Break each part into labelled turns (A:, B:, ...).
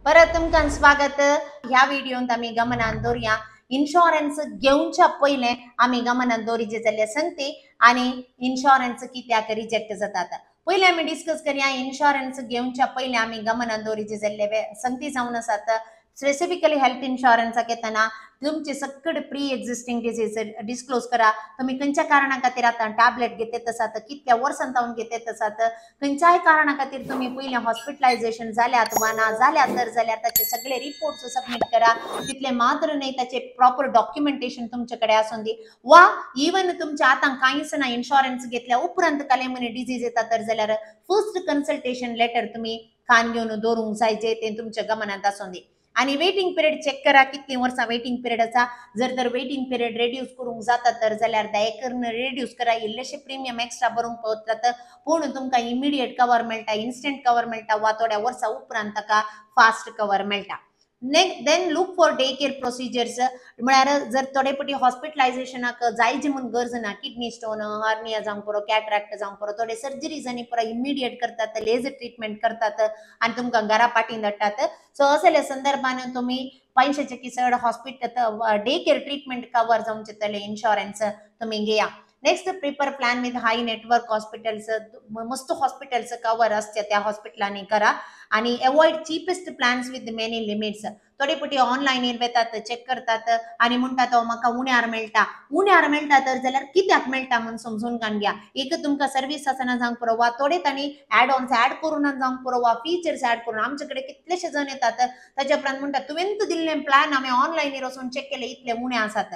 A: परत तुमकां स्वागत. ह्या व्हिडिओत आम्ही गमनान दवरया इन्शुरन्स घेवच्या पयले आम्ही गमनान दवरिजे जाल्यार सांगते आणि इन्शुरन्स कित्याक रिजेक्ट जातात. पयले आम्ही डिस्कस करया इन्शुरन्स घेवच्या पयले आम्ही गमनान दवरिजे जाल्यार संगती जावन आसात. स्पेसिफिकली हेल्थ इन्शुरन्साक येताना तुमचे सकट प्री एक्झिस्टिंग डिसीज डिस्क्लोज करा. तुम्ही खंयच्या कारणा खातीर आतां टॅबलेट घेतात आसात, कितक्या वर्सां जावन घेतात आसात, खंयच्याय कारणा खातीर तुम्ही पयले हॉस्पिटलायझेशन जाल्यात वा ना जाल्यात तर जाल्यार ताचे सगळे रिपोर्ट्स सबमिट करा. तितले मात्र नाही ताचे प्रॉपर डॉक्युमेंटेशन तुमच्याकडे आसून दी. वा इवन तुमच्या आतां कांयच ना इन्शुरन्स घेतल्या उपरांत काले म्हणे डिजीज येता तर जाल्यार फर्स्ट कन्सल्टेशन लेटर तुम्ही कान घेवन दवरूंक जाय जे ते तुमच्या गमनात आसून दी. आणि वेटिंग पिरियड चेक करा कितली वर्सां वेटिंग पिरियड आसा. जर तर वेटिंग पिरियड रेड्यूस करूंक जाता तर जाल्यार दयेकरून रेड्यूस करा. इल्लेशे प्रिमियम एक्स्ट्रा भरूंक पावतात पूण तुमकां इमिडिएट कवर मेळटा, इन्स्टंट कवर मेळटा वा थोड्या वर्सां उपरांत ताका फास्ट कवर मेळटा. Then look for day care procedures म्हळ्यार जर थोडे पटी हॉस्पिटलायझेशनाक जायचे म्हूण गरज ना, किडनी स्टोन, हार्निया जावंक पुरो, कॅटरॅक्ट जावंक पुरो, थोडे सर्जरीजांनी पुरो इमिडिएट करतात, लेजर ट्रीटमेंट करतात आणि तुमकां घरा पाठीन धाडटात. सो असल्या संदर्भान तुम्ही 500चे किसड hospital day care treatment cover जावचे तले इन्शुरन्स तुम्ही घेया. Next prefer plan with high network hospitals. मस्त हॉस्पिटल्स कवर असते त्या हॉस्पिटलांनी करा आणि avoid cheapest plans with many limits. थोडी पटी ऑनलाईन येतात, चेक करतात आणि म्हणतात म्हाका उण्यार मेळटा तर जाल्यार कित्याक मेळटा म्हणून समजून घ्या. एक तुमकां सर्व्हिस आसना जावंक पुरो वा थोडे तांणी ऍड ऑन्स ऍड करून जावंक पुरो वा फीचर्स ऍड करून. आमच्याकडे कितलेशे जण येतात ताच्या उपरांत म्हणतात तुवेंत दिल्ले प्लॅन आम्ही ऑनलाईन वचून चेक केले इतले उणे आसात.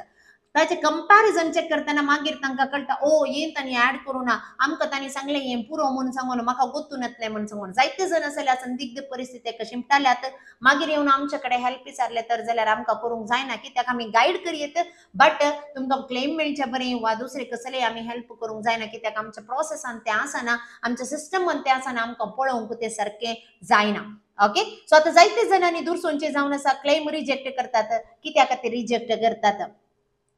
A: ताचे कंपॅरिझन चेक करताना मागीर तांकां कळटा यें तांणी ऍड करूं ना, आमकां तांणी सांगलें हें पुरो म्हणून सांगून म्हाका गोतून येतलें म्हणून सांगून. जायते जण असले संदिग्ध परिस्थितीक शिमटाल्यात. मागीर येवन आमच्याकडे हेल्प विचारले तर जाल्यार आमकां करूंक जायना, कित्याक आमी गायड करीत बट तुमकां क्लेम मेळचे बरें वा दुसरे कसले आमी हेल्प करूंक जायना, कित्याक आमच्या प्रोसेसान तें आसना, आमच्या सिस्टमान तें आसना, आमकां पळोवंक तें सारकें जायना. ओके. सो आता जायते जणांनी दुरसोंचे जावन आसा क्लेम रिजेक्ट करतात. कित्या खातीर रिजेक्ट करतात?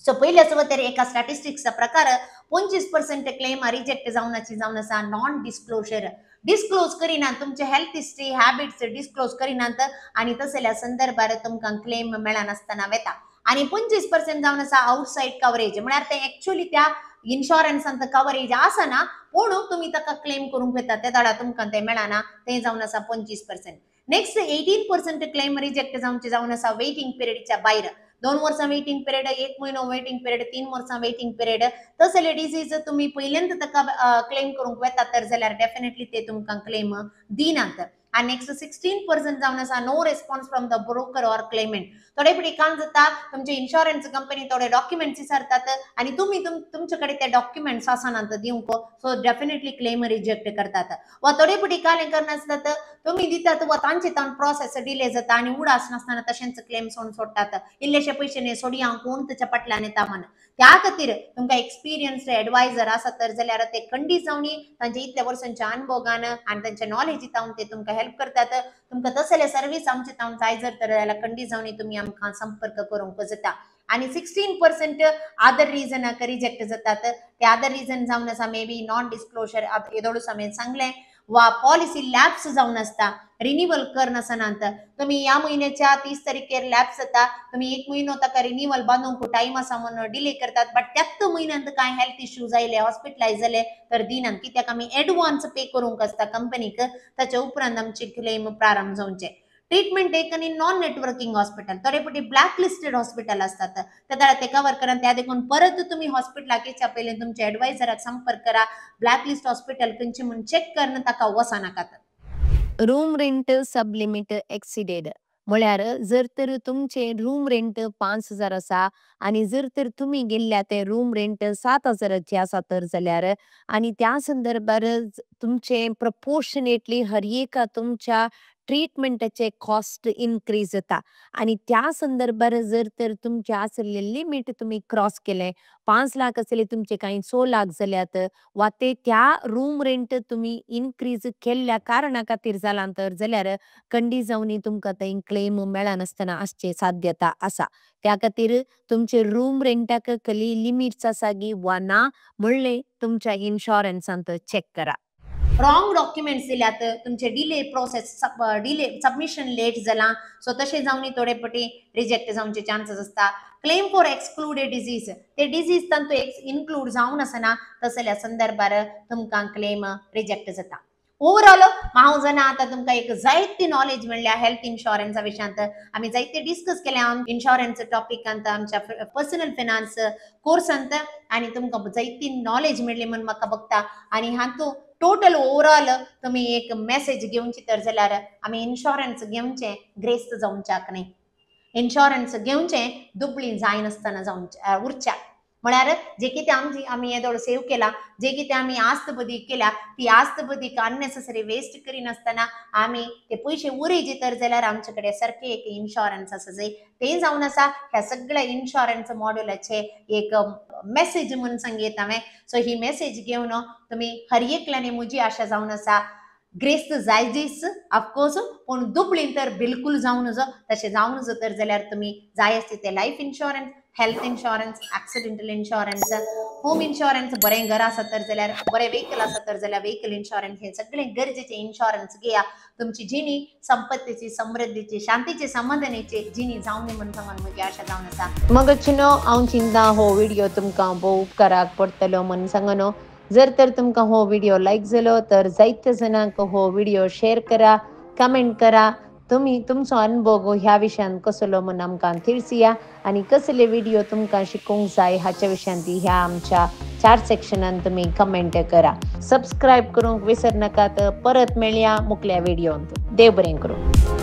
A: सो पहिले सुवातेर एका स्टॅटिस्टिक्सचा प्रकार 25% क्लेम रिजेक्ट जावन आसा नॉन डिस्क्लोजर. डिस्क्लोज करिना तुमचे हेल्थ हिस्ट्री हॅबिट्स डिस्क्लोज करिनात आणि तसल्या संदर्भात तुमकां क्लेम मेळनासतना वेता. आणि 25% जावन आसा आउटसाइड कव्हरेज म्हळ्यार ते एक्चुअली त्या इन्शुरन्सांत कव्हरेज आसना पूण तुम्ही ताका क्लेम करूंक येता ते धडा तुमकां ते मेळना, ते जावन आसा 25%. नेक्स्ट 18% क्लेम रिजेक्ट जावन आसा वेटिंग पिरियडच्या भायर. 2 वर्सां वेटिंग पिरियड, 1 महिनो वेटिंग पिरियड, 3 वर्सां वेटिंग पिरियड. तसले डिसीज तुम्ही पहिल्यांद ताका क्लेम करूंक येता तर जाल्यार डेफिनेटली ते तुमकां क्लेम दिनात. आणि नेक्स्ट 16% जावन आसा no response from the broker or claimant. थोडे पटी कान जाता तुमचे इन्शुरन्स कंपनी थोडे डॉक्युमेंट्स विचारतात आणि तुम्ही तुमच्याकडे ते डॉक्युमेंट्स आसनात दिवंक, सो डेफिनेटली क्लेम रिजेक्ट करतात. वा थोडे पटी काले करनासतात तुम्ही दितात वा तांचे तावन प्रोसेस डिले जाता आणि उडास नासतना तशेंच क्लेम सोडटात. इल्लेशे पैसे न्ही सोडया कोण ताच्या फाटल्यान येता म्हण. त्या खातीर तुमकां एक्सपिरियन्स्ड एडवायझर आसा तर जाल्यार ते खंडी जावनी तांचे इतल्या वर्सांच्या अनुभवान आणि तांच्या नॉलेजी तावन ते तुमकां हेल्प करतात. तुमकां तसले सर्व्हिस आमचे तावन जाय जर तर जाल्यार खंडी जावनी तुम्ही आमकां संपर्क करूंक जाता. आणि 16% अदर रिजनाक रिजेक्ट जातात. ते अदर रिजन जावन आसा मे बी नॉन डिस्क्लोजर येदोळूस हांवें सांगलें वा पॉलिसी लॅप्स जावन आसता रिन्यूवल करनासनांत. तुम्ही या महिन्याच्या 30 तारखेर लॅप्स जाता, तुम्ही 1 महिनो ताका रिन्यूवल बांदूंक टाइम आसा म्हणून डिले करतात बट त्याच महिन्यात काय हेल्थ इश्यू जायले, हॉस्पिटलायज जाले तर दिनात, कित्याक आमी एडवान्स पे करूंक आसता कंपनीक. ताच्या उपरांत आमचे क्लेम प्रारंभ जावचे. Treatment taken in non networking hospital. थोडे पटी ब्लॅक लिस्टेड हॉस्पिटल असतात त्या ते कवर करा. त्या देखून परत तुम्ही हॉस्पिटलाक येच्या पहिले तुमच्या एडवायझराक संपर्क करा. ब्लॅक लिस्ट हॉस्पिटल खंयची म्हणून चेक करून ताका वचनाकात.
B: रूम रेंट सब लिमिट एक्सिडेड म्हळ्यार जर तर तुमचे रूम रेंट 5,000 आसा आणि जर तर तुम्ही गेल्ल्या ते रूम रेंट 7,000चे आसा तर जाल्यार आणि त्या संदर्भात तुमचे प्रपोर्शनेटली हर एक तुमच्या ट्रीटमेंटाचे कॉस्ट इनक्रीज जाता आणि त्या संदर्भात जर तर तुमचे असले लिमिट तुम्ही क्रॉस केले 5,00,000 असले तुमचे काही 6,00,000 जाल्यात वा ते त्या रूम रेंट तुम्ही इनक्रीज केल्ल्या कारणा खातीर जाला तर जाल्यार खंडी जावनी तुमकां ते क्लेम मेळनासतना आसचे साध्यता आसा. त्या खातीर तुमचे रूम रेंटाक खली लिमिट्स आसा गी वा ना म्हणले तुमच्या इन्शुरन्सांत चेक करा.
A: रॉंग डॉक्युमेंट्स दिल्यात, तुमचे delay process delay submission late जाला, सो तसे जाऊन थोडे पटी रिजेक्ट जावचे चान्सेस असता. क्लेम फॉर एक्सक्लुडेड डिजीज, ते डिजीज तांतू इन्क्लूड जावन असना तसल्या संदर्भार तुमकां क्लेम रिजेक्ट जाता. ओवरऑल हांव जाणा आतां तुमकां एक जायती नॉलेज मेळ्ळ्या हेल्थ इन्शुरन्सा विशयांत. आमी जायते डिस्कस केल्या इन्शुरन्स टॉपिकांत आमच्या पर्सनल फिनान्स कोर्सांत, आनी तुमकां जायती नॉलेज मेळ्ळी म्हणून म्हाका बघता. आनी हातूंत टोटल ओवरऑल तुम्ही एक मेसेज घेवची तर जाल्यार आमी इन्शुरन्स घेवचें ग्रेस्त जावच्याक न्ही. इन्शुरन्स घेवचें दुबळी जायनासतना जावचें उरच्या. म्हळ्यार जे कितें आमी येदोळ सेव केला, जे कितें आमी आस्त बदीक केल्या, ती आस्त बदीक अननेसेसरी वेस्ट करिनासतना आमी ते पयशे उरयचे तर जाल्यार आमचे कडेन सारकें एक इन्शुरन्स आसा जाय तें जावन आसा. ह्या सगळ्या इन्शुरन्स मॉड्युलाचे एक मेसेज म्हणून सांगीत हांवें. सो ही मेसेज घेवन तुमी हर एकल्यानी म्हजी आशा जावन आसा ग्रेस्त जायजीस ऑफकोर्स, पूण दुबळीं तर बिलकुल जावं नजो. तशें जावं नजो तर जाल्यार तुमी जाय आसता ते life insurance, health insurance, accidental insurance, home insurance, बरें घर आसा तर जाल्यार, बरें व्हेकल आसा तर जाल्यार व्हेकल इन्शुरन्स, हे सगळे गरजेचे इन्शुरन्स घेया. तुमची जिणी संपत्तीची, समृद्धीची, शांतीची, समाधानाची जिणी जावं न्ही म्हणून सांगून म्हजी आशा जावन आसा.
B: मग चिनो हांव चिंता हो व्हिडिओ तुमकां भोव उपकाराक पडटलो म्हणून सांगनो. जर तर तुमकां हो व्हिडिओ लायक जालो तर जायत्या जणांक हो व्हिडिओ शेअर करा, कमेंट करा. तुम्ही तुमचो अनुभव ह्या विशयान कसलो म्हणून आमकां थिरसिया, आनी कसले व्हिडिओ तुमकां शिकूंक जाय हाच्या विशयान ह्या आमच्या 4 सेक्शनान तुम्ही कमेंट करा. सबस्क्राईब करूंक विसर नाकात. परत मेळया मुकल्या व्हिडिओंत. देव बरें करूं.